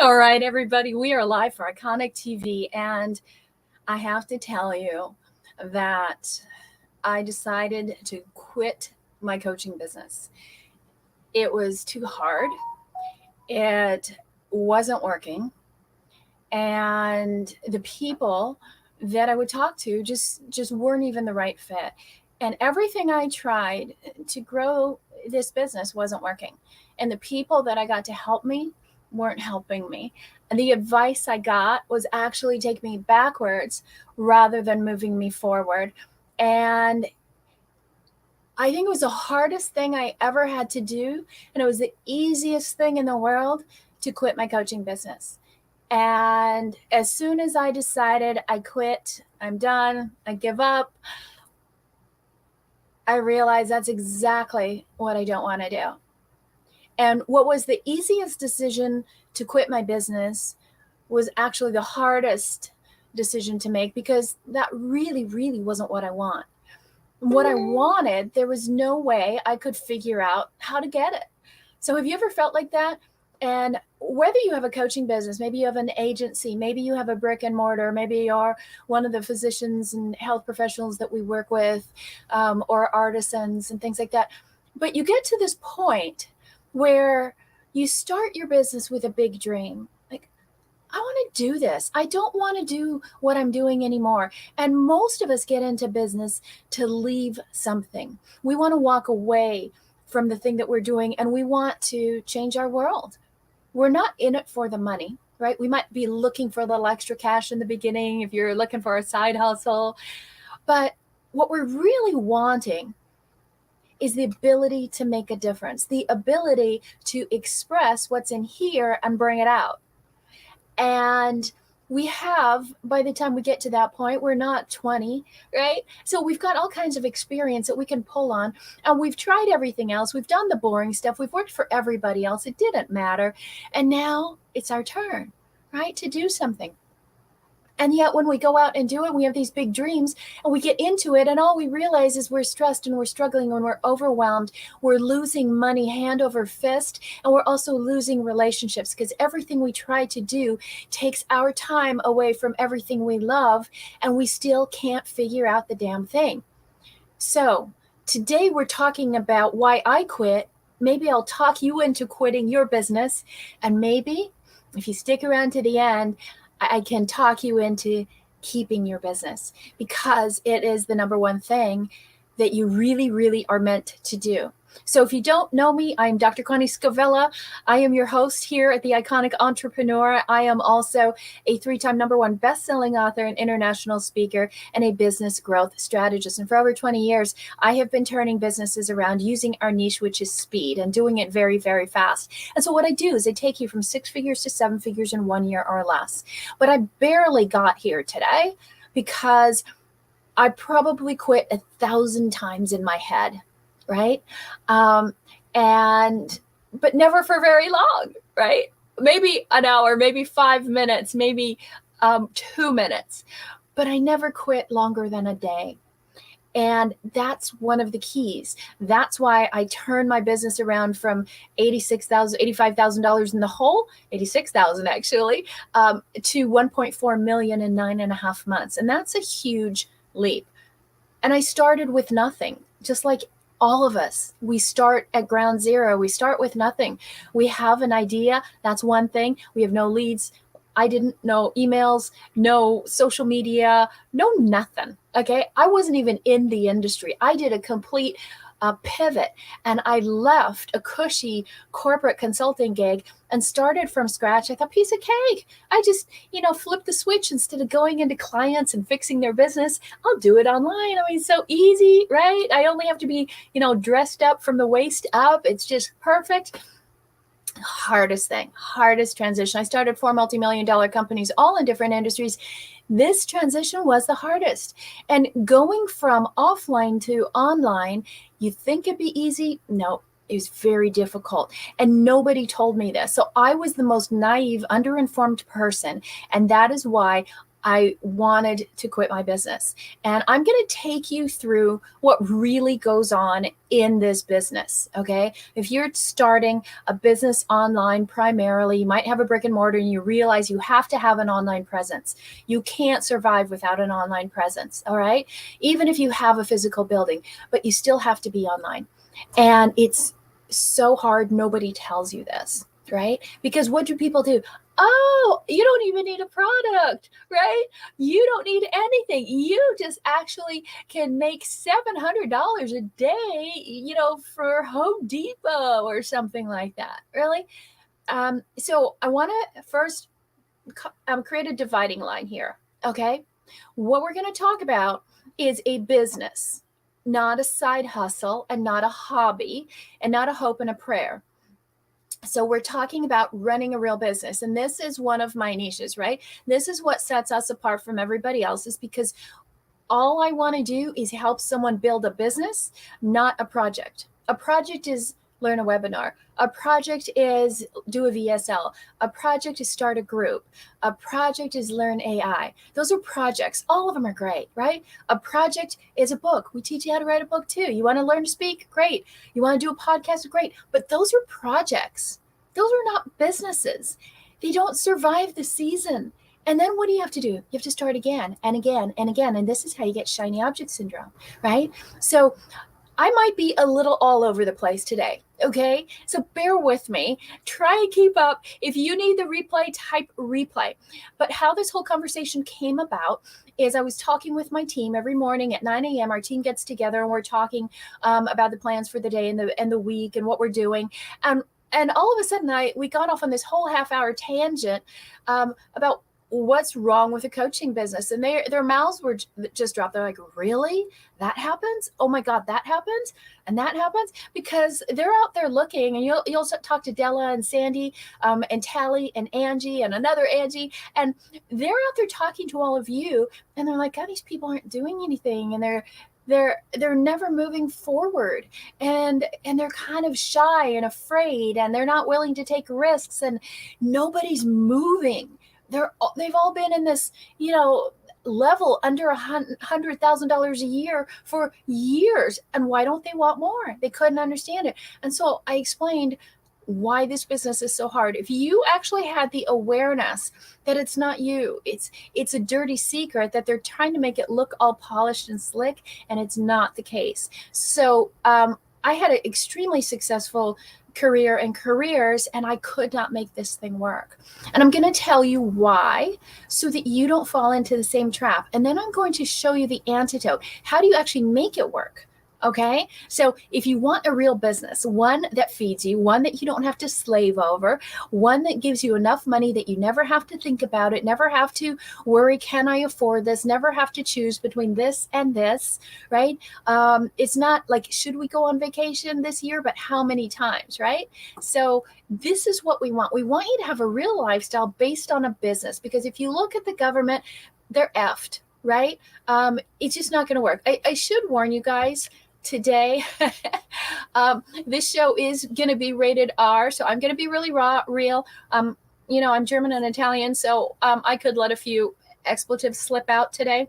All right, everybody, we are live for Iconic TV, and I have to tell you that I decided to quit my coaching business. It was too hard. It wasn't working. And the people that I would talk to just weren't even the right fit. And everything I tried to grow this business wasn't working. And the people that I got to help me weren't helping me. And the advice I got was actually take me backwards rather than moving me forward. And I think it was the hardest thing I ever had to do. And it was the easiest thing in the world to quit my coaching business. And as soon as I decided I quit, I'm done, I give up, I realized that's exactly what I don't want to do. And what was the easiest decision to quit my business was actually the hardest decision to make, because that really, really wasn't what I want. What I wanted, there was no way I could figure out how to get it. So have you ever felt like that? And whether you have a coaching business, maybe you have an agency, maybe you have a brick and mortar, maybe you're one of the physicians and health professionals that we work with, or artisans and things like that. But you get to this point where you start your business with a big dream. Like, I want to do this. I don't want to do what I'm doing anymore. And most of us get into business to leave something. We want to walk away from the thing that we're doing, and we want to change our world. We're not in it for the money, right? We might be looking for a little extra cash in the beginning if you're looking for a side hustle. But what we're really wanting is the ability to make a difference, the ability to express what's in here and bring it out. And we have, by the time we get to that point, we're not 20, right? So we've got all kinds of experience that we can pull on, and we've tried everything else. We've done the boring stuff. We've worked for everybody else. It didn't matter. And now it's our turn, right, to do something. And yet when we go out and do it, we have these big dreams and we get into it, and all we realize is we're stressed and we're struggling and we're overwhelmed. We're losing money hand over fist, and we're also losing relationships, because everything we try to do takes our time away from everything we love, and we still can't figure out the damn thing. So today we're talking about why I quit. Maybe I'll talk you into quitting your business, and maybe if you stick around to the end, I can talk you into keeping your business, because it is the number one thing that you really, really are meant to do. So if you don't know me, I'm Dr. Connie Scavella. I am your host here at the Iconic Entrepreneur. I am also a 3-time #1 best-selling author and international speaker, and a business growth strategist. And for over 20 years, I have been turning businesses around using our niche, which is speed, and doing it very, very fast. And so what I do is I take you from 6 figures to 7 figures in 1 year or less. But I barely got here today because I probably quit 1,000 times in my head. Right. But never for very long, right? Maybe an hour, maybe 5 minutes, maybe 2 minutes, but I never quit longer than a day. And that's one of the keys. That's why I turned my business around from $85,000 in the hole, 86,000 actually, to 1.4 million in 9.5 months. And that's a huge leap. And I started with nothing, just like all of us. We start at ground zero. We start with nothing. We have an idea. That's one thing. We have no leads. I didn't know emails, no social media, no nothing. Okay. I wasn't even in the industry. I did a complete pivot, and I left a cushy corporate consulting gig and started from scratch. I thought, piece of cake. I just, flipped the switch. Instead of going into clients and fixing their business, I'll do it online. I mean, it's so easy, right? I only have to be, dressed up from the waist up. It's just perfect. Hardest transition. I started 4 multi-million-dollar companies, all in different industries. This transition was the hardest. And going from offline to online, you think it'd be easy? No, it was very difficult. And nobody told me this. So I was the most naive, underinformed person. And that is why I wanted to quit my business. And I'm going to take you through what really goes on in this business. Okay. If you're starting a business online primarily, you might have a brick and mortar and you realize you have to have an online presence. You can't survive without an online presence. All right. Even if you have a physical building, but you still have to be online. And it's so hard. Nobody tells you this, right? Because what do people do? Oh, you don't even need a product, right? You don't need anything. You just actually can make $700 a day, for Home Depot or something like that. Really? So I want to first create a dividing line here. Okay. What we're going to talk about is a business, not a side hustle and not a hobby and not a hope and a prayer. So we're talking about running a real business. And this is one of my niches, right? This is what sets us apart from everybody else, is because all I want to do is help someone build a business, not a project. A project is learn a webinar. A project is do a VSL. A project is start a group. A project is learn AI. Those are projects. All of them are great, right? A project is a book. We teach you how to write a book too. You want to learn to speak? Great. You want to do a podcast? Great. But those are projects. Those are not businesses. They don't survive the season. And then what do you have to do? You have to start again and again and again. And this is how you get shiny object syndrome, right? So I might be a little all over the place today. Okay. So bear with me. Try and keep up. If you need the replay, type replay. But how this whole conversation came about is I was talking with my team every morning at 9 a.m. Our team gets together and we're talking about the plans for the day and the week and what we're doing. And all of a sudden we got off on this whole half-hour tangent about what's wrong with the coaching business. And their mouths were just dropped. They're like, really? That happens? Oh my God, that happens? And that happens? Because they're out there looking, and you'll talk to Della and Sandy and Tally and Angie and another Angie, and they're out there talking to all of you, and they're like, God, these people aren't doing anything, and they're never moving forward, and they're kind of shy and afraid, and they're not willing to take risks, and nobody's moving. They've all been in this, level under $100,000 a year for years. And why don't they want more? They couldn't understand it. And so I explained why this business is so hard. If you actually had the awareness that it's not you, it's a dirty secret, that they're trying to make it look all polished and slick, and it's not the case. So I had an extremely successful career and careers, and I could not make this thing work. And I'm going to tell you why, so that you don't fall into the same trap. And then I'm going to show you the antidote. How do you actually make it work? Okay. So if you want a real business, one that feeds you, one that you don't have to slave over, one that gives you enough money that you never have to think about it, never have to worry, can I afford this? Never have to choose between this and this, right? It's not like, should we go on vacation this year, but how many times, right? So this is what we want. We want you to have a real lifestyle based on a business, because if you look at the government, they're effed, right? It's just not going to work. I should warn you guys, today, this show is going to be rated R, so I'm going to be really real. I'm German and Italian, so I could let a few expletives slip out today.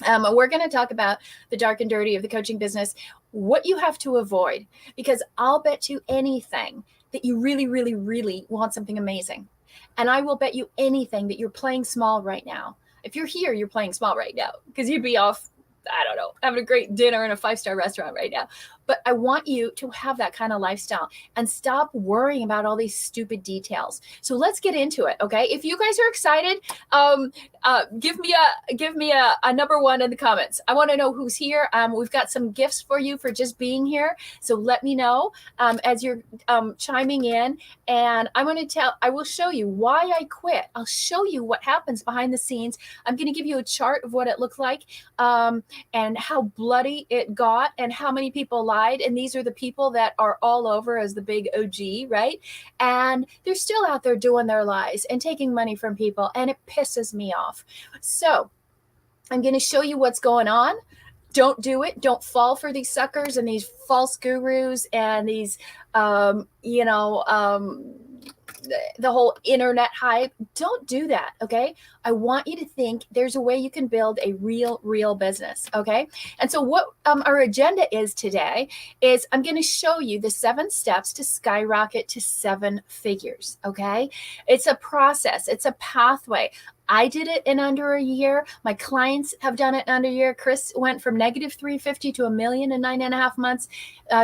We're going to talk about the dark and dirty of the coaching business, what you have to avoid, because I'll bet you anything that you really, really, really want something amazing. And I will bet you anything that you're playing small right now. If you're here, you're playing small right now, because you'd be off, I don't know, having a great dinner in a 5-star restaurant right now. But I want you to have that kind of lifestyle and stop worrying about all these stupid details. So let's get into it. Okay. If you guys are excited, give me a number one in the comments. I want to know who's here. We've got some gifts for you for just being here. So let me know as you're chiming in, and I will show you why I quit. I'll show you what happens behind the scenes. I'm going to give you a chart of what it looked like, and how bloody it got, and how many people lied. And these are the people that are all over as the big OG, right? And they're still out there doing their lies and taking money from people, and it pisses me off. So I'm going to show you what's going on. Don't do it. Don't fall for these suckers and these false gurus and these, the whole internet hype. Don't do that. Okay. I want you to think there's a way you can build a real business. Okay. And so what our agenda is today is I'm going to show you the 7 steps to skyrocket to 7 figures. Okay. It's a process. It's a pathway. I did it in under a year. My clients have done it in under a year. Chris went from negative 350 to $1 million in 9.5 months.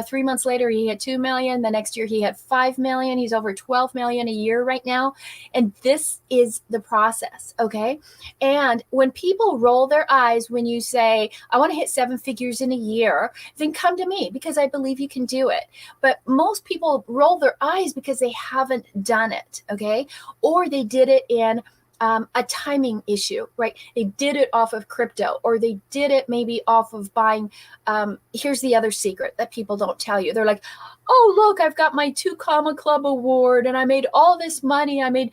3 months later, he had 2 million. The next year, he had 5 million. He's over 12 million a year right now. And this is the process. Okay. And when people roll their eyes when you say, I want to hit 7 figures in a year, then come to me because I believe you can do it. But most people roll their eyes because they haven't done it. Okay. Or they did it in a timing issue, right? They did it off of crypto, or they did it maybe off of buying. Here's the other secret that people don't tell you. They're like, oh, look, I've got my 2 Comma Club award and I made all this money. I made,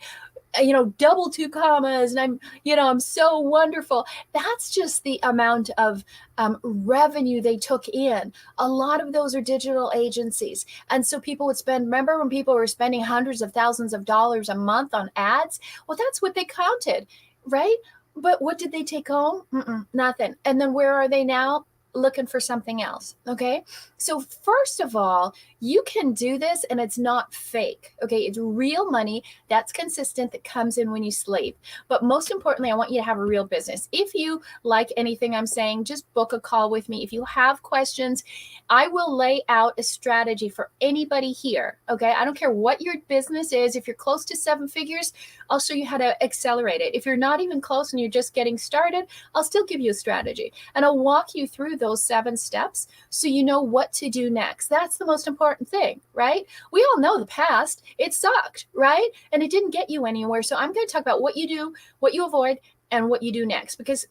double 2 commas and I'm so wonderful. That's just the amount of revenue they took in. A lot of those are digital agencies. And so people would spend, remember when people were spending hundreds of thousands of dollars a month on ads? Well, that's what they counted, right? But what did they take home? Nothing. And then where are they now? Looking for something else. Okay. So first of all, you can do this and it's not fake. Okay. It's real money that's consistent that comes in when you sleep. But most importantly, I want you to have a real business. If you like anything I'm saying, just book a call with me. If you have questions, I will lay out a strategy for anybody here. Okay. I don't care what your business is. If you're close to 7 figures, I'll show you how to accelerate it. If you're not even close and you're just getting started, I'll still give you a strategy and I'll walk you through those 7 steps so you know what to do next. That's the most important thing, right? We all know the past. It sucked, right? And it didn't get you anywhere. So I'm going to talk about what you do, what you avoid, and what you do next. Because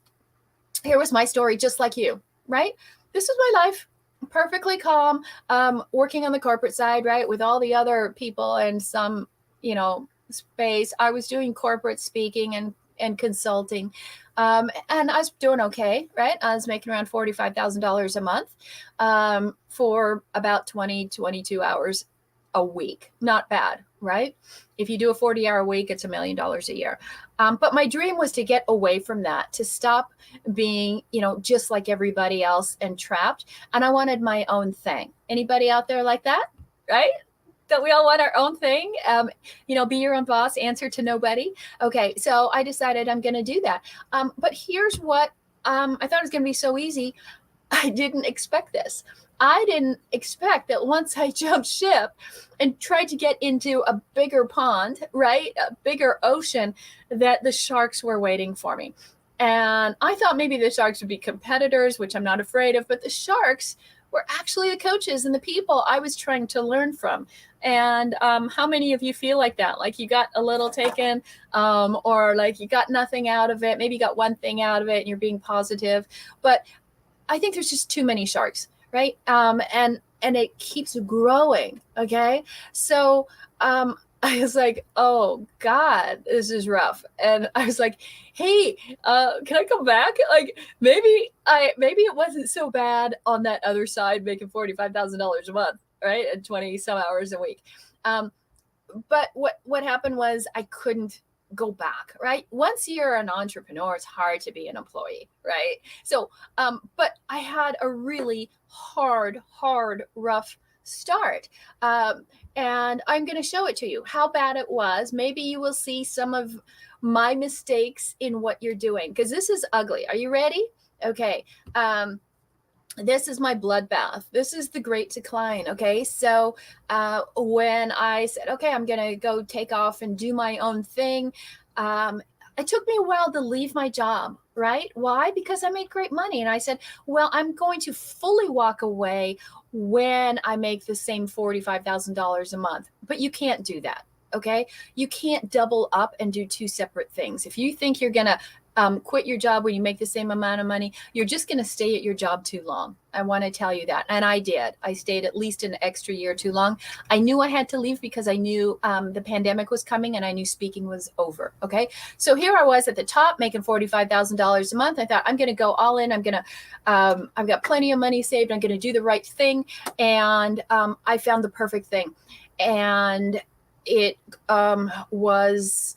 here was my story, just like you, right? This is my life. Perfectly calm, working on the corporate side, right? With all the other people and some, space. I was doing corporate speaking and consulting. And I was doing okay, right? I was making around $45,000 a month for about 22 hours a week. Not bad, right? If you do a 40-hour week, it's $1 million a year. But my dream was to get away from that, to stop being, just like everybody else and trapped. And I wanted my own thing. Anybody out there like that, right? That we all want our own thing, be your own boss, answer to nobody. Okay, so I decided I'm going to do that. But here's what I thought it was going to be so easy. I didn't expect this. I didn't expect that once I jumped ship and tried to get into a bigger pond, right, a bigger ocean, that the sharks were waiting for me. And I thought maybe the sharks would be competitors, which I'm not afraid of, but the sharks were actually the coaches and the people I was trying to learn from. And how many of you feel like that? Like you got a little taken, or like you got nothing out of it. Maybe you got one thing out of it and you're being positive. But I think there's just too many sharks, right? And it keeps growing. Okay. So I was like, oh God, this is rough. And I was like, hey, can I come back? Like maybe it wasn't so bad on that other side, making $45,000 a month, right? And 20 some hours a week. But what happened was I couldn't go back, right? Once you're an entrepreneur, it's hard to be an employee, right? So, but I had a really hard, rough start. And I'm going to show it to you how bad it was. Maybe you will see some of my mistakes in what you're doing, because this is ugly. Are you ready? Okay. This is my bloodbath. This is the great decline. Okay. So when I said, okay, I'm going to go take off and do my own thing, it took me a while to leave my job, right? Why? Because I made great money. And I said, well, I'm going to fully walk away when I make the same $45,000 a month. But you can't do that. Okay. You can't double up and do 2 separate things. If you think you're going to quit your job when you make the same amount of money, you're just going to stay at your job too long. I want to tell you that. And I did. I stayed at least an extra year too long. I knew I had to leave because I knew the pandemic was coming and I knew speaking was over. Okay. So here I was at the top making $45,000 a month. I thought I'm going to go all in. I've got plenty of money saved. I'm going to do the right thing. And I found the perfect thing. And it was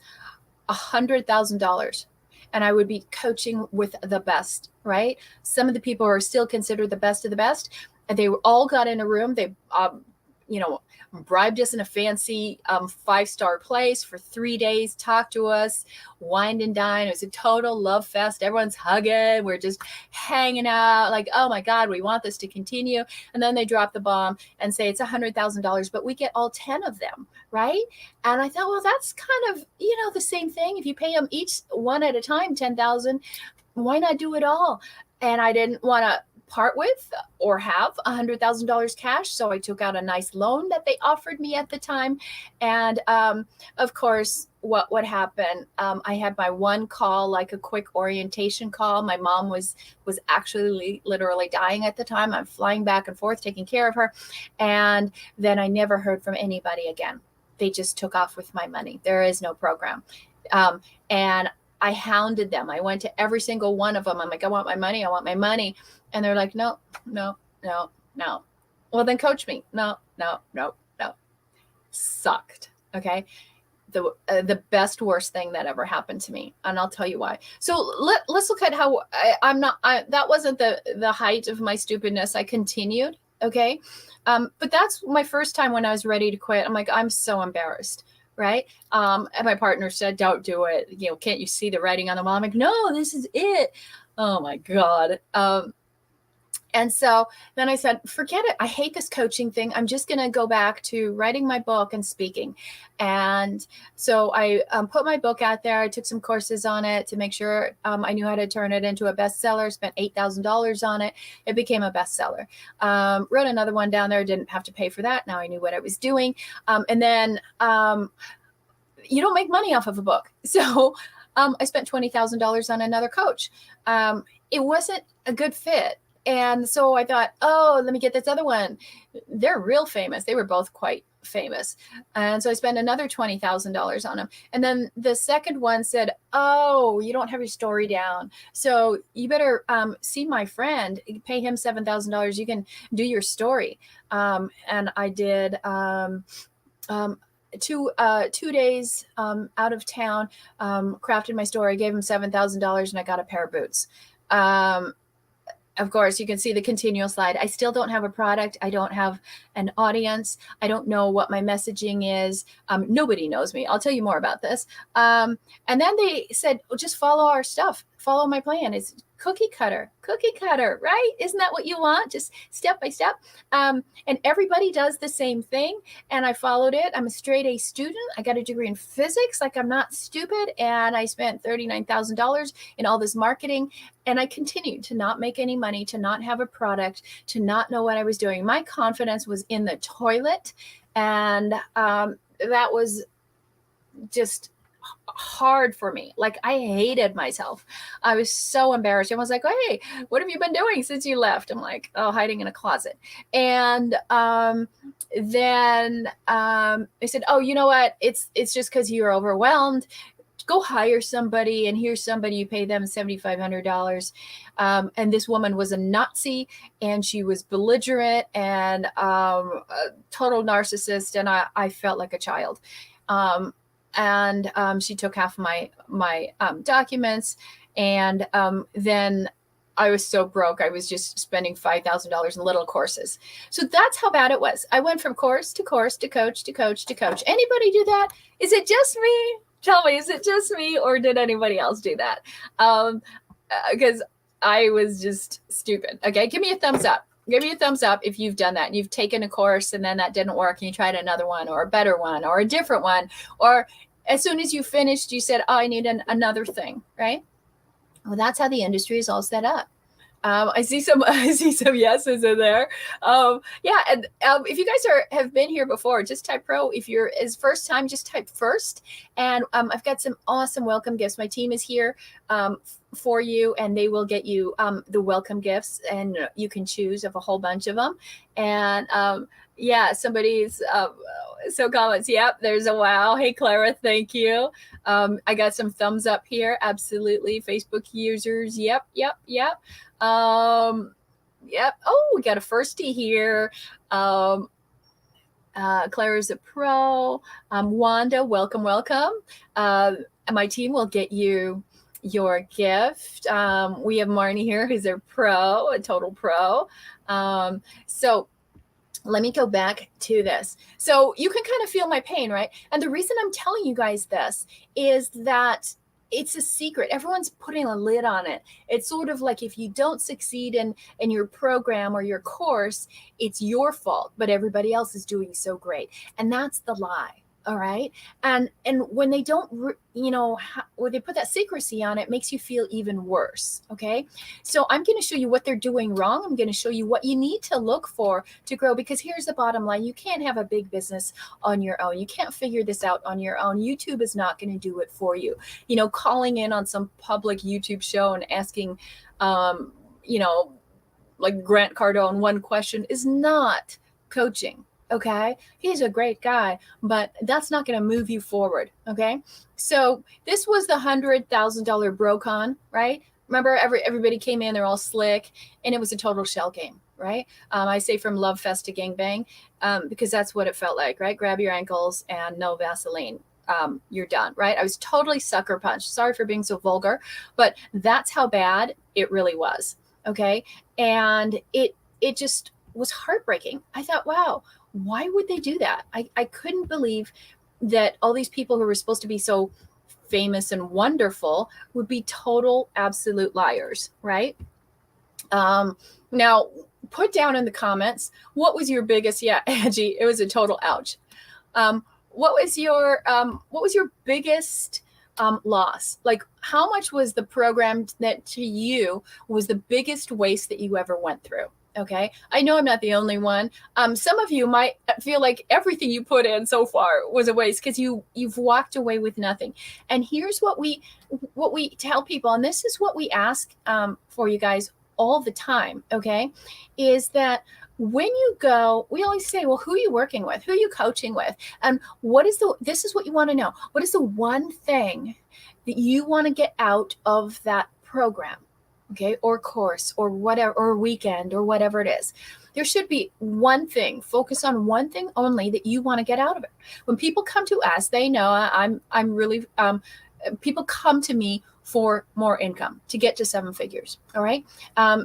$100,000. And I would be coaching with the best, right? Some of the people are still considered the best of the best. And they all got in a room. They, bribed us in a fancy 5-star place for 3 days, talked to us, wined and dined. It was a total love fest. Everyone's hugging. We're just hanging out like, oh my God, we want this to continue. And then they drop the bomb and say it's $100,000, but we get all 10 of them, right? And I thought, well, that's kind of, the same thing. If you pay them each one at a time, 10,000, why not do it all? And I didn't want to part with or have $100,000 cash. So I took out a nice loan that they offered me at the time. And of course, what happened, I had my one call, like a quick orientation call. My mom was actually literally dying at the time. I'm flying back and forth, taking care of her. And then I never heard from anybody again. They just took off with my money. There is no program. And I hounded them. I went to every single one of them. I'm like, I want my money. I want my money. And they're like, no. Well, then coach me. No. Sucked. Okay. The best, worst thing that ever happened to me. And I'll tell you why. So let's look at how that wasn't the height of my stupidness. I continued. Okay. But that's my first time when I was ready to quit. I'm like, I'm so embarrassed. Right. And my partner said, don't do it. Can't you see the writing on the wall? I'm like, no, this is it. Oh my God. And so then I said, forget it. I hate this coaching thing. I'm just going to go back to writing my book and speaking. And so I put my book out there. I took some courses on it to make sure I knew how to turn it into a bestseller, spent $8,000 on it. It became a bestseller. Wrote another one down there. Didn't have to pay for that. Now I knew what I was doing. And then you don't make money off of a book. So I spent $20,000 on another coach. It wasn't a good fit. And so I thought, oh, let me get this other one. They're real famous. They were both quite famous. And so I spent another $20,000 on them. And then the second one said, oh, you don't have your story down. So you better see my friend, pay him $7,000. You can do your story. And I did 2 days out of town, crafted my story, gave him $7,000, and I got a pair of boots. Of course, you can see the continual slide. I still don't have a product. I don't have an audience. I don't know what my messaging is. Nobody knows me. I'll tell you more about this. And then they said, well, just follow our stuff. Follow my plan. It's cookie cutter, right? Isn't that what you want? Just step by step. And everybody does the same thing. And I followed it. I'm a straight A student. I got a degree in physics. Like, I'm not stupid. And I spent $39,000 in all this marketing. And I continued to not make any money, to not have a product, to not know what I was doing. My confidence was in the toilet. And that was just hard for me. Like, I hated myself. I was so embarrassed. Everyone's like, hey, what have you been doing since you left? I'm like, oh, hiding in a closet. And then they said, oh, you know what? It's just because you're overwhelmed. Go hire somebody, and here's somebody, you pay them $7,500. And this woman was a Nazi, and she was belligerent and a total narcissist. And I felt like a child. And she took half of my documents. And then I was so broke. I was just spending $5,000 in little courses. So that's how bad it was. I went from course to course to coach to coach to coach. Anybody do that? Is it just me? Tell me, is it just me, or did anybody else do that? Because I was just stupid. Okay, give me a thumbs up. Give me a thumbs up if you've done that and you've taken a course and then that didn't work and you tried another one or a better one or a different one. Or as soon as you finished, you said, oh, I need another thing, right? Well, that's how the industry is all set up. I see some yeses in there. Yeah. And if you guys have been here before, just type pro. If you're is first time, just type first. And I've got some awesome welcome gifts. My team is here for you, and they will get you the welcome gifts, and you can choose of a whole bunch of them. And yeah, somebody's so comments. Yep, there's a wow. Hey, Clara, thank you. I got some thumbs up here. Absolutely. Facebook users. Yep. Yep. Oh, we got a firstie here. Claire is a pro. Wanda, welcome, welcome. My team will get you your gift. We have Marnie here, who's a pro, a total pro. So let me go back to this. So you can kind of feel my pain, right? And the reason I'm telling you guys this is that it's a secret. Everyone's putting a lid on it. It's sort of like if you don't succeed in your program or your course, it's your fault, but everybody else is doing so great. And that's the lie. All right. And when they don't, when they put that secrecy on it, makes you feel even worse. Okay. So I'm going to show you what they're doing wrong. I'm going to show you what you need to look for to grow, because here's the bottom line. You can't have a big business on your own. You can't figure this out on your own. YouTube is not going to do it for you. Calling in on some public YouTube show and asking, like Grant Cardone, one question is not coaching. Okay. He's a great guy, but that's not going to move you forward. Okay. So this was the $100,000 BroCon, right? Remember, everybody came in, they're all slick, and it was a total shell game, right? I say from love fest to gangbang, because that's what it felt like, right? Grab your ankles and no Vaseline. You're done, right? I was totally sucker punched. Sorry for being so vulgar, but that's how bad it really was. Okay. And it just was heartbreaking. I thought, wow, why would they do that? I couldn't believe that all these people who were supposed to be so famous and wonderful would be total absolute liars, right? Now put down in the comments, what was your biggest, yeah, Angie, it was a total ouch. What was your biggest loss? Like, how much was the program that to you was the biggest waste that you ever went through? Okay. I know I'm not the only one. Some of you might feel like everything you put in so far was a waste because you've walked away with nothing. And here's what we tell people, and this is what we ask for you guys all the time. Okay. Is that when you go, we always say, well, who are you working with? Who are you coaching with? And this is what you want to know. What is the one thing that you want to get out of that program? Okay, or course, or whatever, or weekend, or whatever it is. There should be one thing. Focus on one thing only that you want to get out of it. When people come to us, they know I'm really. People come to me for more income, to get to 7 figures. All right.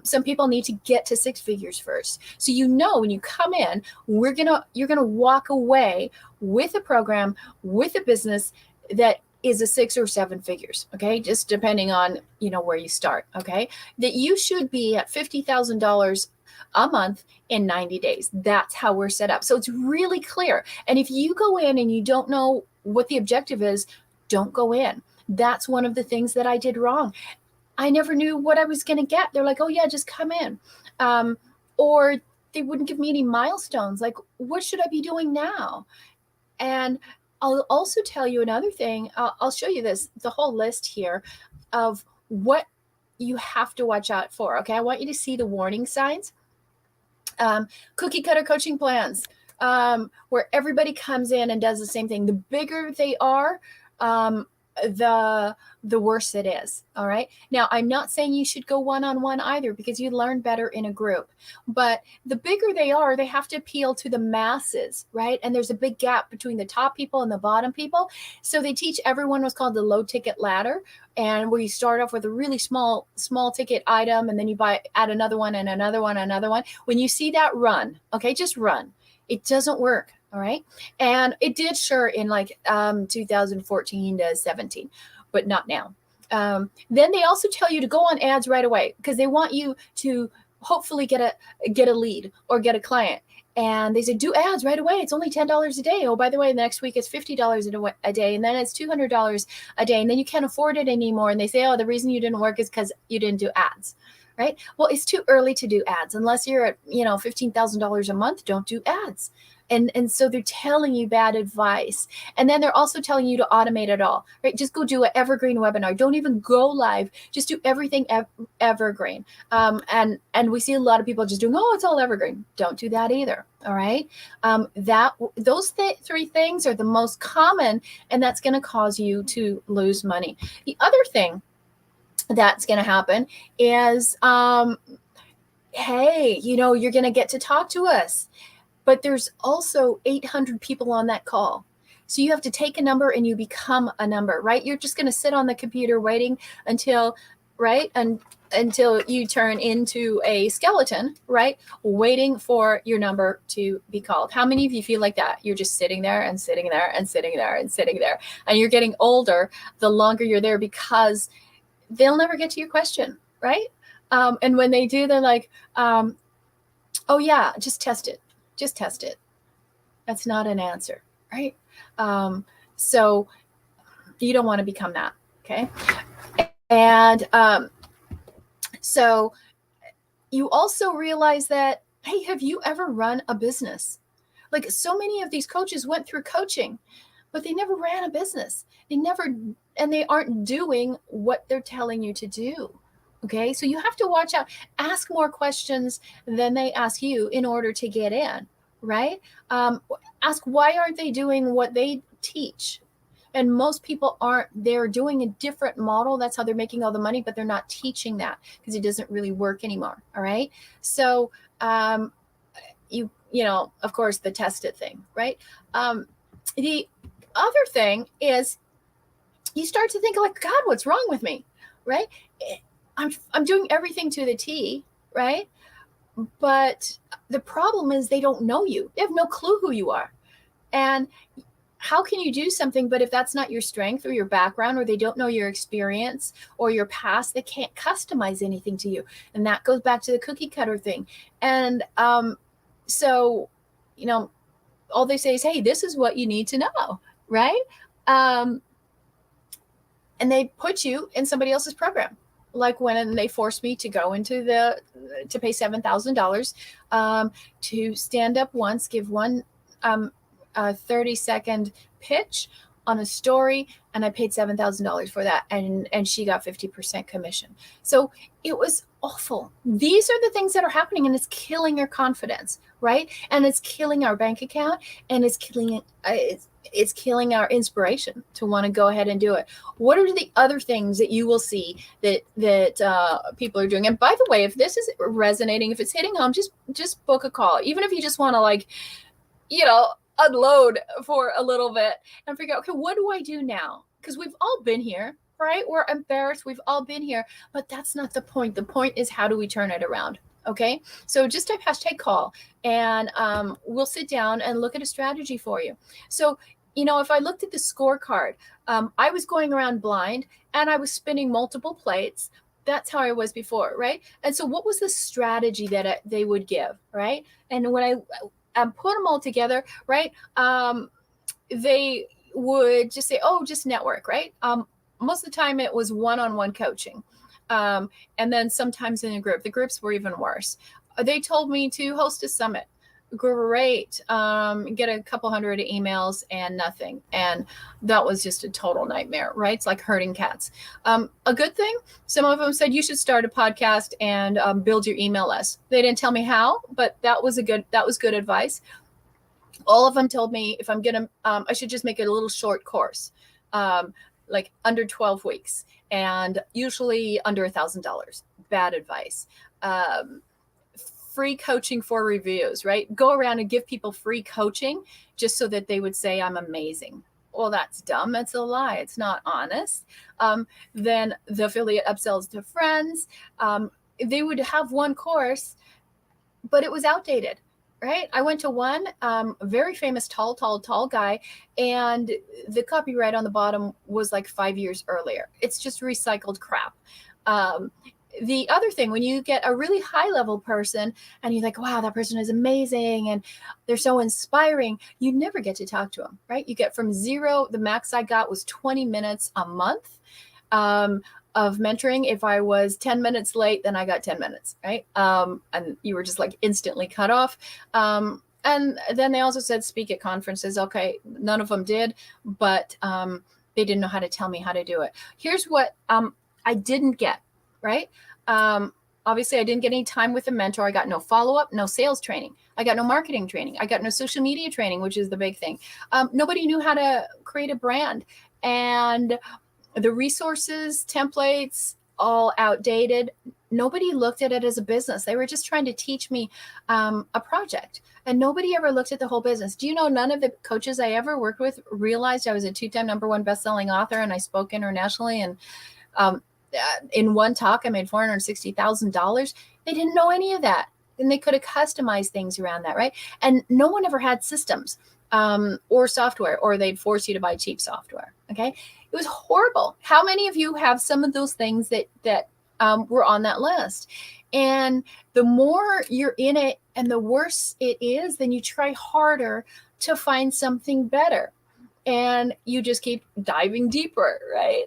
Some people need to get to 6 figures first. So when you come in, you're gonna walk away with a program, with a business that is a 6 or 7 figures. Okay. Just depending on, where you start. Okay. That you should be at $50,000 a month in 90 days. That's how we're set up. So it's really clear. And if you go in and you don't know what the objective is, don't go in. That's one of the things that I did wrong. I never knew what I was going to get. They're like, oh yeah, just come in. Or they wouldn't give me any milestones. Like, what should I be doing now? And I'll also tell you another thing. I'll show you the whole list here of what you have to watch out for. Okay. I want you to see the warning signs. Cookie cutter coaching plans, where everybody comes in and does the same thing. The bigger they are, the worse it is. All right. Now, I'm not saying you should go one-on-one either, because you learn better in a group, but the bigger they are, they have to appeal to the masses, right? And there's a big gap between the top people and the bottom people. So they teach everyone what's called the low ticket ladder, and where you start off with a really small ticket item, and then you add another one and another one, another one. When you see that, run. Okay. Just run. It doesn't work. All right. And it did, sure, in like 2014 to 17, but not now. Then they also tell you to go on ads right away, because they want you to hopefully get a lead or get a client. And they said, do ads right away. It's only $10 a day. Oh, by the way, the next week it's $50 a day. And then it's $200 a day. And then you can't afford it anymore. And they say, oh, the reason you didn't work is because you didn't do ads. Right. Well, it's too early to do ads. Unless you're at, $15,000 a month, don't do ads. And so they're telling you bad advice. And then they're also telling you to automate it all, right? Just go do an evergreen webinar. Don't even go live. Just do everything evergreen. And we see a lot of people just doing, oh, it's all evergreen. Don't do that either. All right. Those 3 things are the most common, and that's going to cause you to lose money. The other thing that's going to happen is, hey, you're going to get to talk to us. but there's also 800 people on that call. So you have to take a number and you become a number, right? You're just going to sit on the computer waiting until, right? Until you turn into a skeleton, right? Waiting for your number to be called. How many of you feel like that? You're just sitting there and sitting there and sitting there and sitting there. And you're getting older the longer you're there, because they'll never get to your question, right? And when they do, they're like, oh yeah, just test it. Just test it. That's not an answer, right? So you don't want to become that, okay? And so you also realize that, hey, have you ever run a business? Like, so many of these coaches went through coaching, but they never ran a business. They aren't doing what they're telling you to do. Okay, so you have to watch out. Ask more questions than they ask you in order to get in, right? Ask, why aren't they doing what they teach? And most people aren't. They're doing a different model. That's how they're making all the money, but they're not teaching that because it doesn't really work anymore. All right. So you know, of course, the test it thing, right? The other thing is you start to think like, God, what's wrong with me, right? I'm doing everything to the T, right? But the problem is they don't know you. They have no clue who you are. And how can you do something, but if that's not your strength or your background, or they don't know your experience or your past, they can't customize anything to you. And that goes back to the cookie cutter thing. And so, you know, all they say is, hey, this is what you need to know, right? And they put you in somebody else's program. Like when they forced me to go into to pay $7,000 to stand up once, give one 30-second pitch on a story, and I paid $7,000 for that, and she got 50% commission. So it was awful. These are the things that are happening, and it's killing your confidence, right? And it's killing our bank account, and it's killing our inspiration to want to go ahead and do it. What are the other things that you will see that people are doing? And by the way, if this is resonating, if it's hitting home, just book a call. Even if you just want to, like, you know, unload for a little bit and figure out, okay, what do I do now? Because we've all been here, right? We're embarrassed. We've all been here, but that's not the point. The point is, how do we turn it around? Okay. So just type #call and we'll sit down and look at a strategy for you. So, you know, if I looked at the scorecard, I was going around blind and I was spinning multiple plates. That's how I was before, right? And so what was the strategy that they would give, right? And when I put them all together, right, they would just say, oh, just network, right? Most of the time it was one-on-one coaching. And then sometimes in a group. The groups were even worse. They told me to host a summit. Great. Get a couple hundred emails and nothing. And that was just a total nightmare, right? It's like herding cats. A good thing, some of them said you should start a podcast and build your email list. They didn't tell me how, but that was good advice. All of them told me if I'm gonna, I should just make it a little short course, like under 12 weeks, and usually under $1,000. Bad advice. Free coaching for reviews, right? Go around and give people free coaching just so that they would say I'm amazing. Well, that's dumb. It's a lie. It's not honest. Then the affiliate upsells to friends. They would have one course, but it was outdated, right? I went to one very famous tall guy, and the copyright on the bottom was like 5 years earlier. It's just recycled crap. The other thing, when you get a really high level person and you're like, wow, that person is amazing and they're so inspiring, you never get to talk to them, right? You get from zero. The max I got was 20 minutes a month of mentoring. If I was 10 minutes late, then I got 10 minutes, right? And you were just like instantly cut off. And then they also said speak at conferences. Okay, none of them did, but they didn't know how to tell me how to do it. Here's what I didn't get, right? Obviously, I didn't get any time with a mentor. I got no follow-up, no sales training. I got no marketing training. I got no social media training, which is the big thing. Nobody knew how to create a brand. And the resources, templates, all outdated. nobody looked at it as a business. They were just trying to teach me a project, and nobody ever looked at the whole business. Do you know, none of the coaches I ever worked with realized I was a 2-time #1 best-selling author, and I spoke internationally, and in one talk I made $460,000. They didn't know any of that, and they could have customized things around that, right? And no one ever had systems or software, or they'd force you to buy cheap software. Okay, it was horrible. How many of you have some of those things that were on that list? And the more you're in it and the worse it is, then you try harder to find something better, and you just keep diving deeper, right?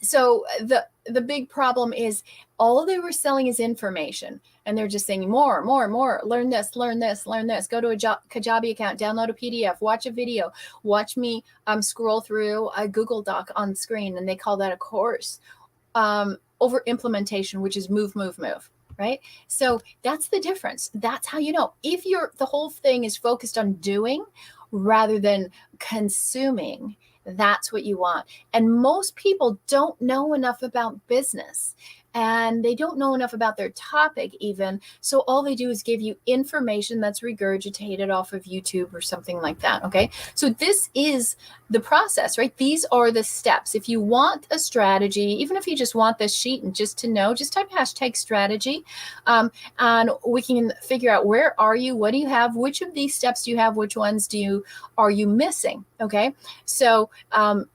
So the big problem is all they were selling is information, and they're just saying more, learn this, go to a Kajabi account, download a PDF, watch a video, watch me scroll through a Google Doc on screen, and they call that a course. Over implementation, which is move, right? So that's the difference. That's how you know if the whole thing is focused on doing rather than consuming. That's what you want. And most people don't know enough about business, and they don't know enough about their topic even. So all they do is give you information that's regurgitated off of YouTube or something like that. Okay. So this is the process, right? These are the steps. If you want a strategy, even if you just want this sheet and just to know, just type #strategy. And we can figure out where are you, what do you have, which of these steps do you have, which ones are you missing? Okay. So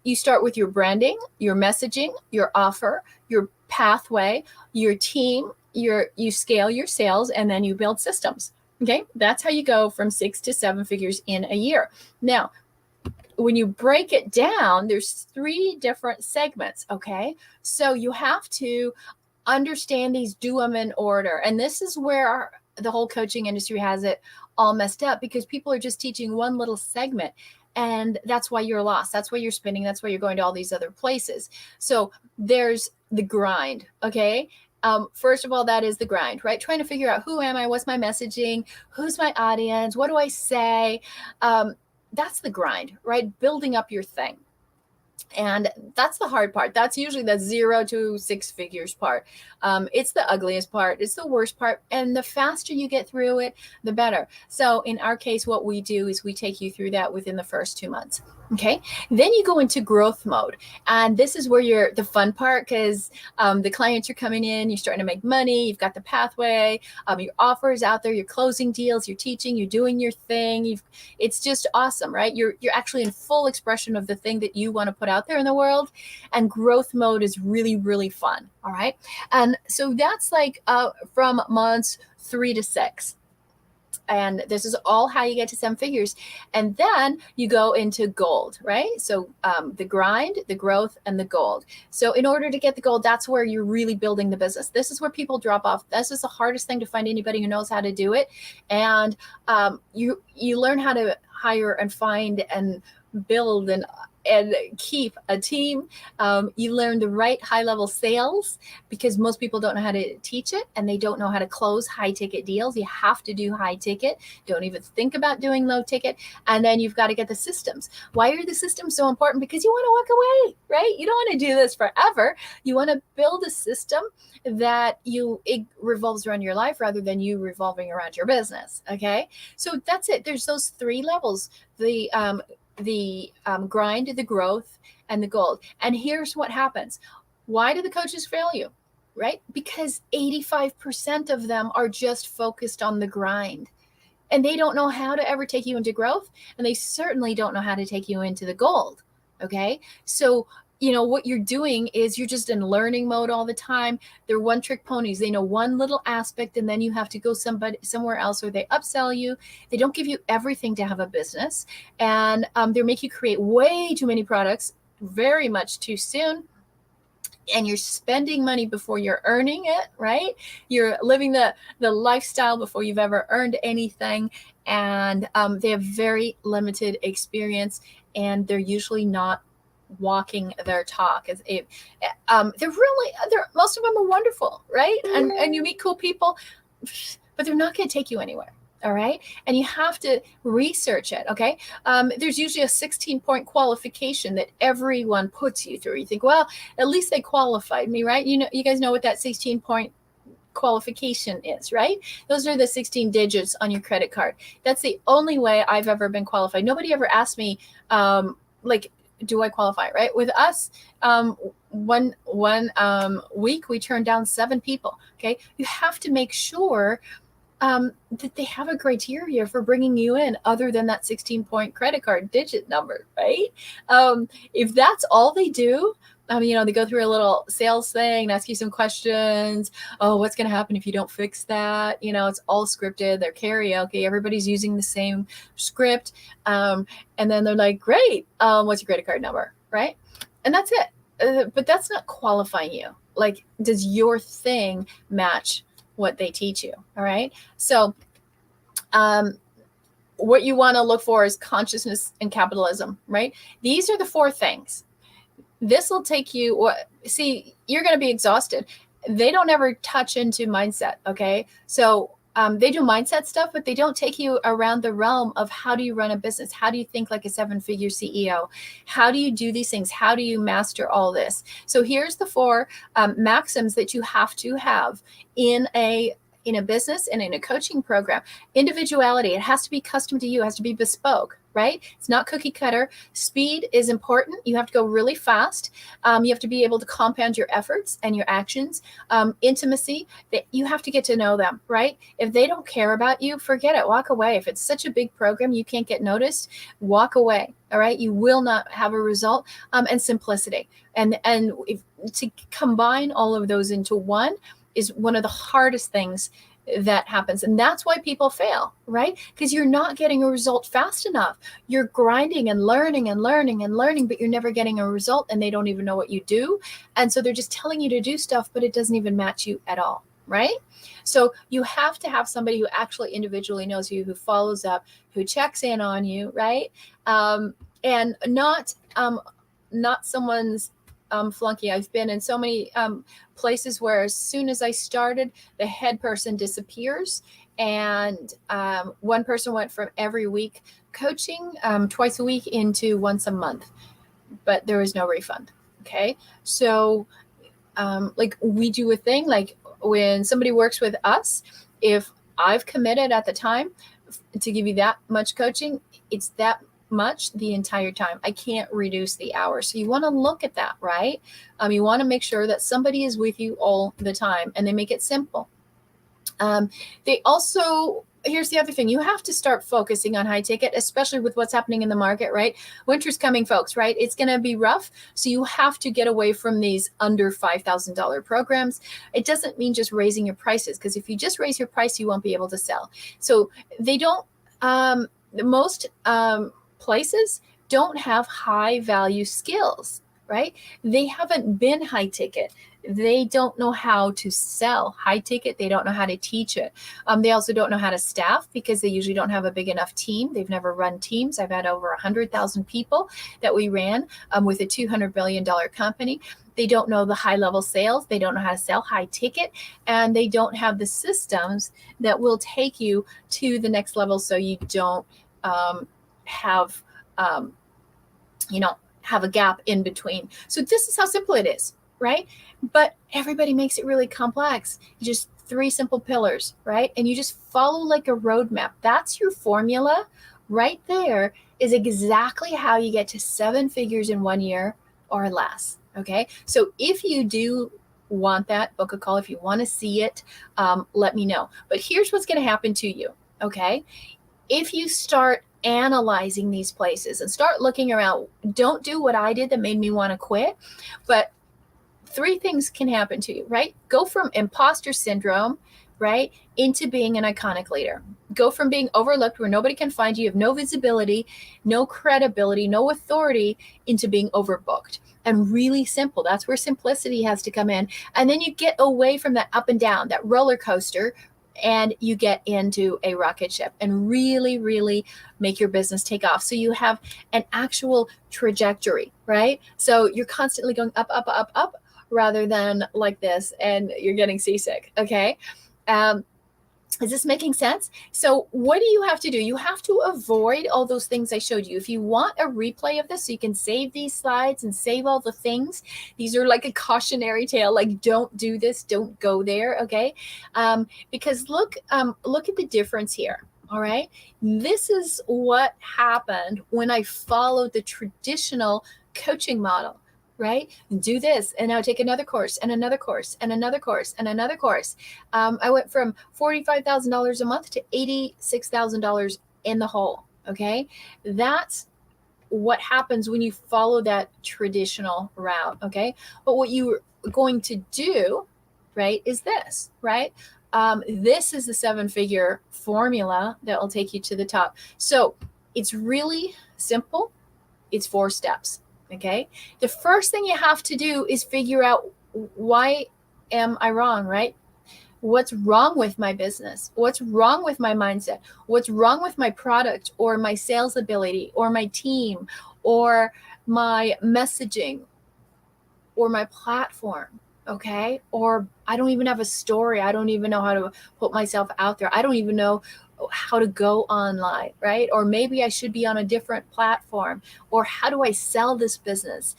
you start with your branding, your messaging, your offer, your pathway, your team, you scale your sales, and then you build systems. Okay. That's how you go from 6 to 7 figures in a year. Now, when you break it down, there's 3 different segments. Okay. So you have to understand these, do them in order. And this is where the whole coaching industry has it all messed up, because people are just teaching one little segment. And that's why you're lost. That's why you're spinning. That's why you're going to all these other places. So there's the grind. Okay. First of all, that is the grind, right? Trying to figure out, who am I? What's my messaging? Who's my audience? What do I say? That's the grind, right? Building up your thing. And that's the hard part. That's usually the 0 to 6 figures part. It's the ugliest part. It's the worst part. And the faster you get through it, the better. So in our case, what we do is we take you through that within the first 2 months. Okay. Then you go into growth mode. And this is where the fun part, because the clients are coming in, you're starting to make money, you've got the pathway, your offer is out there, you're closing deals, you're teaching, you're doing your thing. It's just awesome, right? You're actually in full expression of the thing that you want to put out there in the world. And growth mode is really, really fun. All right. And so that's like from months 3 to 6. And this is all how you get to 7 figures. And then you go into gold, right? So the grind, the growth, and the gold. So in order to get the gold, that's where you're really building the business. This is where people drop off. This is the hardest thing to find anybody who knows how to do it. And you learn how to hire and find and build and keep a team. You learn the right high-level sales, because most people don't know how to teach it, and they don't know how to close high-ticket deals. You have to do high-ticket. Don't even think about doing low-ticket. And then you've got to get the systems. Why are the systems so important? Because you want to walk away, right? You don't want to do this forever. You want to build a system that it revolves around your life rather than you revolving around your business. Okay. So that's it. There's those 3 levels. The grind, the growth, and the gold. And here's what happens. Why do the coaches fail you? Right? Because 85% of them are just focused on the grind, and they don't know how to ever take you into growth. And they certainly don't know how to take you into the gold. Okay. So, what you're doing is you're just in learning mode all the time. They're one-trick ponies. They know one little aspect, and then you have to go somewhere else, or they upsell you. They don't give you everything to have a business, and they make you create way too many products very much too soon. And you're spending money before you're earning it, right? You're living the lifestyle before you've ever earned anything. And they have very limited experience, and they're usually not walking their talk. They're most of them are wonderful, right? And you meet cool people, but they're not going to take you anywhere. All right. And you have to research it. Okay. There's usually a 16-point qualification that everyone puts you through. You think, well, at least they qualified me, right? You guys know what that 16-point qualification is, right? Those are the 16 digits on your credit card. That's the only way I've ever been qualified. Nobody ever asked me, like, do I qualify, right? With us, one week we turned down 7 people. Okay. You have to make sure that they have a criteria for bringing you in other than that 16-point credit card digit number, right? If that's all they do, they go through a little sales thing and ask you some questions. Oh, what's going to happen if you don't fix that? It's all scripted. They're karaoke. Everybody's using the same script. And then they're like, great. What's your credit card number? Right? And that's it. But that's not qualifying you. Like, does your thing match what they teach you? All right. So what you want to look for is consciousness and capitalism, right? These are the 4 things. This will take you, you're going to be exhausted. They don't ever touch into mindset. Okay. So they do mindset stuff, but they don't take you around the realm of how do you run a business? How do you think like a 7-figure CEO? How do you do these things? How do you master all this? So here's the 4 maxims that you have to have in a business and in a coaching program. Individuality. It has to be custom to you. It has to be bespoke, right? It's not cookie cutter. Speed is important. You have to go really fast. You have to be able to compound your efforts and your actions. Intimacy, that you have to get to know them, right? If they don't care about you, forget it. Walk away. If it's such a big program, you can't get noticed, walk away. All right. You will not have a result. And simplicity. And to combine all of those into one is one of the hardest things that happens. And that's why people fail, right? Because you're not getting a result fast enough. You're grinding and learning and learning and learning, but you're never getting a result, and they don't even know what you do. And so they're just telling you to do stuff, but it doesn't even match you at all, right? So you have to have somebody who actually individually knows you, who follows up, who checks in on you, right? And not someone's flunky. I've been in so many places where as soon as I started, the head person disappears, and one person went from every week coaching twice a week into once a month, but there was no refund. Okay. So like we do a thing, like when somebody works with us, if I've committed at the time to give you that much coaching, it's that much the entire time. I can't reduce the hours. So you want to look at that, right? You want to make sure that somebody is with you all the time, and they make it simple. They also, here's the other thing, you have to start focusing on high ticket, especially with what's happening in the market, right? Winter's coming, folks, right? It's going to be rough. So you have to get away from these under $5,000 programs. It doesn't mean just raising your prices, because if you just raise your price, you won't be able to sell. So they don't, most places don't have high value skills, right? They haven't been high ticket. They don't know how to sell high ticket. They don't know how to teach it. They also don't know how to staff, because they usually don't have a big enough team. They've never run teams. I've had over 100,000 people that we ran with a $200 billion company. They don't know the high level sales. They don't know how to sell high ticket, and they don't have the systems that will take you to the next level, so you don't have a gap in between. So this is how simple it is, right? But everybody makes it really complex. Just 3 simple pillars, right? And you just follow like a roadmap. That's your formula right there, is exactly how you get to 7 figures in 1 year or less. Okay. So if you do want that, book a call. If you want to see it, let me know. But here's what's going to happen to you. Okay. If you start analyzing these places and start looking around, don't do what I did that made me want to quit. But 3 things can happen to you, right? Go from imposter syndrome, right, into being an iconic leader. Go from being overlooked, where nobody can find you, you have no visibility, no credibility, no authority, into being overbooked. And really simple. That's where simplicity has to come in. And then you get away from that up and down, that roller coaster, and you get into a rocket ship and really, really make your business take off. So you have an actual trajectory, right? So you're constantly going up, up, up, up, rather than like this, and you're getting seasick. Okay. Is this making sense? So what do you have to do? You have to avoid all those things I showed you. If you want a replay of this so you can save these slides and save all the things, these are like a cautionary tale, like don't do this, don't go there, okay? Because look at the difference here, all right? This is what happened when I followed the traditional coaching model. Right? Do this, and now take another course, and another course, and another course, and another course. I went from $45,000 a month to $86,000 in the hole. Okay, that's what happens when you follow that traditional route. Okay, but what you're going to do, right, is this, right? This is the 7-figure formula that will take you to the top. So it's really simple. It's 4 steps. Okay. The first thing you have to do is figure out, why am I wrong, right? What's wrong with my business? What's wrong with my mindset? What's wrong with my product or my sales ability or my team or my messaging or my platform? Okay. Or I don't even have a story. I don't even know how to put myself out there. I don't even know how to go online, right? Or maybe I should be on a different platform. Or how do I sell this business?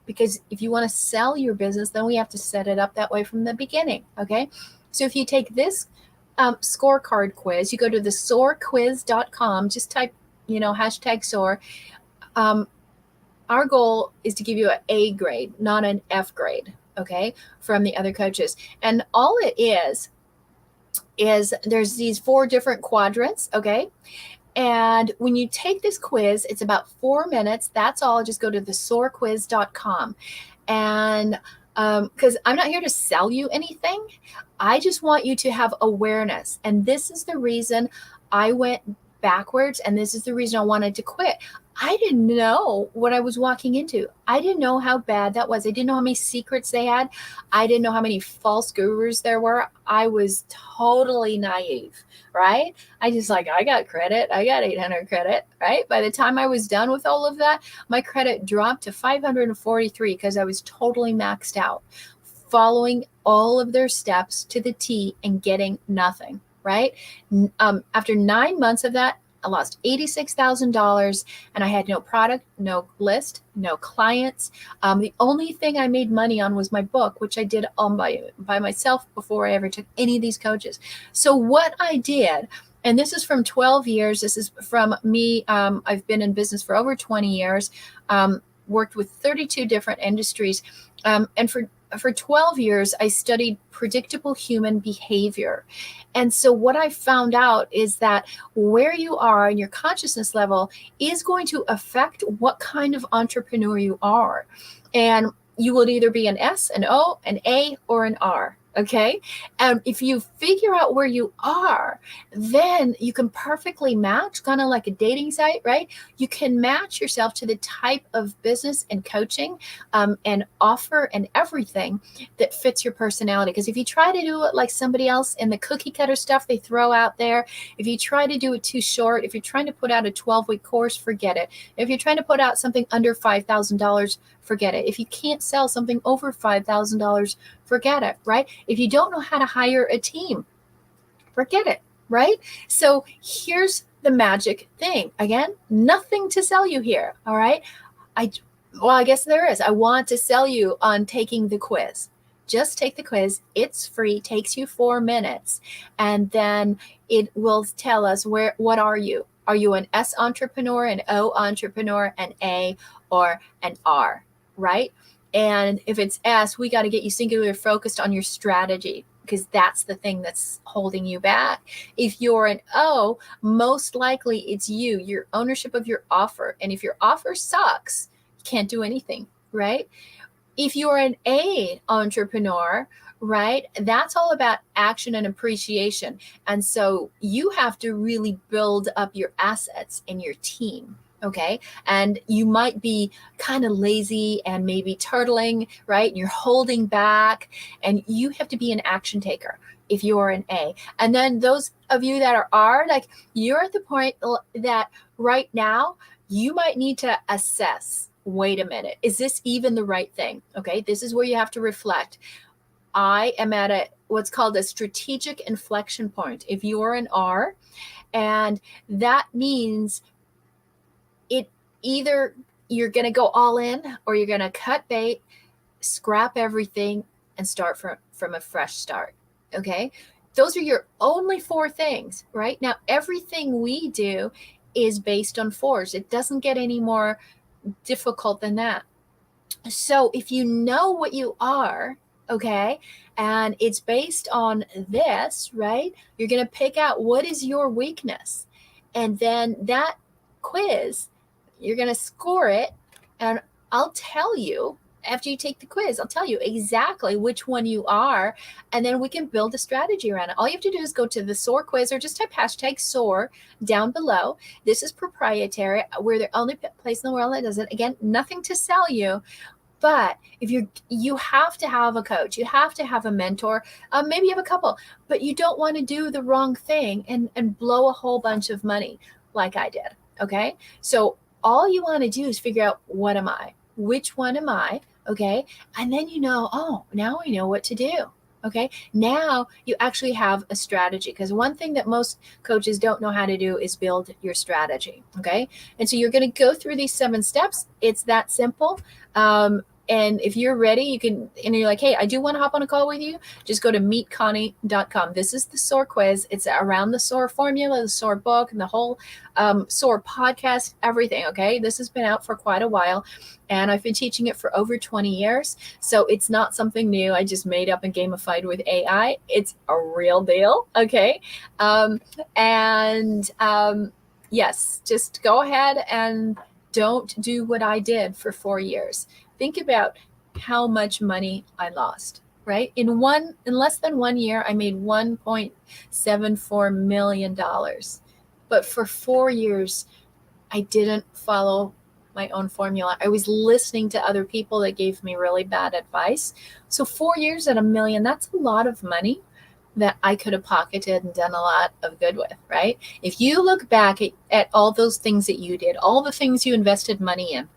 Because if you want to sell your business, then we have to set it up that way from the beginning. Okay. So if you take this scorecard quiz, you go to the soarquiz.com, just type, hashtag SOAR. Our goal is to give you an A grade, not an F grade. Okay. From the other coaches. And all it is there's these 4 different quadrants, okay? And when you take this quiz, it's about 4 minutes. That's all. Just go to thesoarquiz.com. And because I'm not here to sell you anything, I just want you to have awareness. And this is the reason I went backwards, and this is the reason I wanted to quit. I didn't know what I was walking into. I didn't know how bad that was. I didn't know how many secrets they had. I didn't know how many false gurus there were. I was totally naive, right? I just I got credit. I got 800 credit, right? By the time I was done with all of that, my credit dropped to 543 because I was totally maxed out, following all of their steps to the T and getting nothing, right? After 9 months of that, I lost $86,000 and I had no product, no list, no clients. The only thing I made money on was my book, which I did all by myself before I ever took any of these coaches. So what I did, and this is from 12 years, this is from me. I've been in business for over 20 years, worked with 32 different industries. And for 12 years, I studied predictable human behavior. And so what I found out is that where you are in your consciousness level is going to affect what kind of entrepreneur you are. And you will either be an S, an O, an A, or an R. Okay. And if you figure out where you are, then you can perfectly match, kind of like a dating site, right? You can match yourself to the type of business and coaching and offer and everything that fits your personality. Because if you try to do it like somebody else in the cookie cutter stuff they throw out there, if you try to do it too short, if you're trying to put out a 12-week course, forget it. If you're trying to put out something under $5,000, forget it. If you can't sell something over $5,000, forget it, right? If you don't know how to hire a team, forget it, right? So here's the magic thing. Again, nothing to sell you here, all right? I guess there is. I want to sell you on taking the quiz. Just take the quiz. It's free, takes you 4 minutes, and then it will tell us what are you? Are you an S entrepreneur, an O entrepreneur, an A, or an R, right? And if it's S, we got to get you singular focused on your strategy, because that's the thing that's holding you back. If you're an O, most likely it's your ownership of your offer. And if your offer sucks, you can't do anything, right? If you're an A entrepreneur, right, that's all about action and appreciation. And so you have to really build up your assets in your team. Okay. And you might be kind of lazy and maybe turtling, right? And you're holding back, and you have to be an action taker if you're an A. And then those of you that are R, like you're at the point that right now you might need to assess, wait a minute, is this even the right thing? Okay. This is where you have to reflect. I am at what's called a strategic inflection point. If you're an R, and that means it either you're going to go all in or you're going to cut bait, scrap everything, and start from a fresh start. Okay. Those are your only 4 things, right? Now, everything we do is based on 4s. It doesn't get any more difficult than that. So if you know what you are, okay, and it's based on this, right? You're going to pick out what is your weakness. And then that quiz, you're going to score it. And I'll tell you, after you take the quiz, I'll tell you exactly which one you are. And then we can build a strategy around it. All you have to do is go to the SOAR quiz or just type hashtag SOAR down below. This is proprietary. We're the only place in the world that does it. Again, nothing to sell you. But if you have to have a coach, you have to have a mentor, maybe you have a couple, but you don't want to do the wrong thing and blow a whole bunch of money like I did. Okay. So all you want to do is figure out, what am I? Which one am I? Okay. And then oh, now I know what to do. Okay. Now you actually have a strategy, because one thing that most coaches don't know how to do is build your strategy. Okay. And so you're going to go through these 7 steps. It's that simple. And if you're ready, you can, and you're like, hey, I do want to hop on a call with you, just go to meetconnie.com. This is the SOAR quiz. It's around the SOAR formula, the SOAR book, and the whole SOAR podcast, everything. Okay. This has been out for quite a while, and I've been teaching it for over 20 years. So it's not something new I just made up and gamified with AI. It's a real deal. Okay. Yes, just go ahead and don't do what I did for 4 years. Think about how much money I lost, right? In less than 1 year, I made $1.74 million. But for 4 years, I didn't follow my own formula. I was listening to other people that gave me really bad advice. So 4 years at $1 million, that's a lot of money that I could have pocketed and done a lot of good with, right? If you look back at all those things that you did, all the things you invested money in,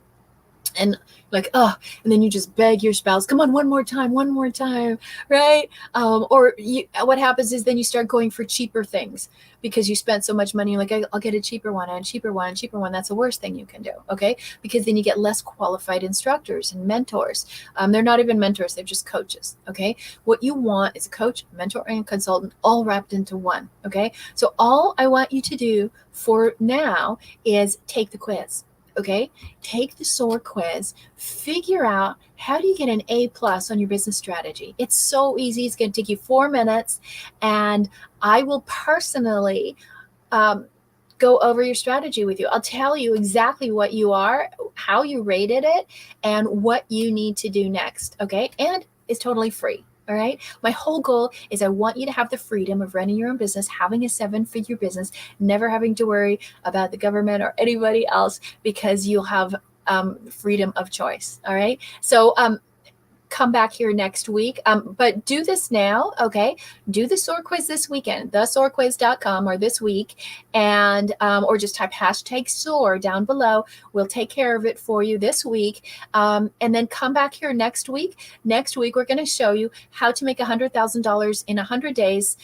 and and then you just beg your spouse, come on, one more time, right? What happens is then you start going for cheaper things because you spent so much money. You're like, I'll get a cheaper one and cheaper one and cheaper one. That's the worst thing you can do, okay? Because then you get less qualified instructors and mentors. They're not even mentors, they're just coaches, okay? What you want is a coach, mentor, and consultant all wrapped into one, okay? So all I want you to do for now is take the quiz. Okay, take the SOAR quiz, figure out how do you get an A+ on your business strategy. It's so easy. It's going to take you 4 minutes, and I will personally go over your strategy with you. I'll tell you exactly what you are, how you rated it, and what you need to do next. Okay, and it's totally free. All right. My whole goal is I want you to have the freedom of running your own business, having a 7-figure business, never having to worry about the government or anybody else, because you'll have freedom of choice. All right. So come back here next week. But do this now, okay? Do the SOAR quiz this weekend, thesoarquiz.com, or this week, and or just type hashtag SOAR down below. We'll take care of it for you this week. And then come back here next week. Next week, we're going to show you how to make $100,000 in 100 days.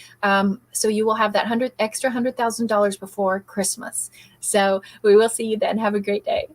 So you will have that extra $100,000 before Christmas. So we will see you then. Have a great day.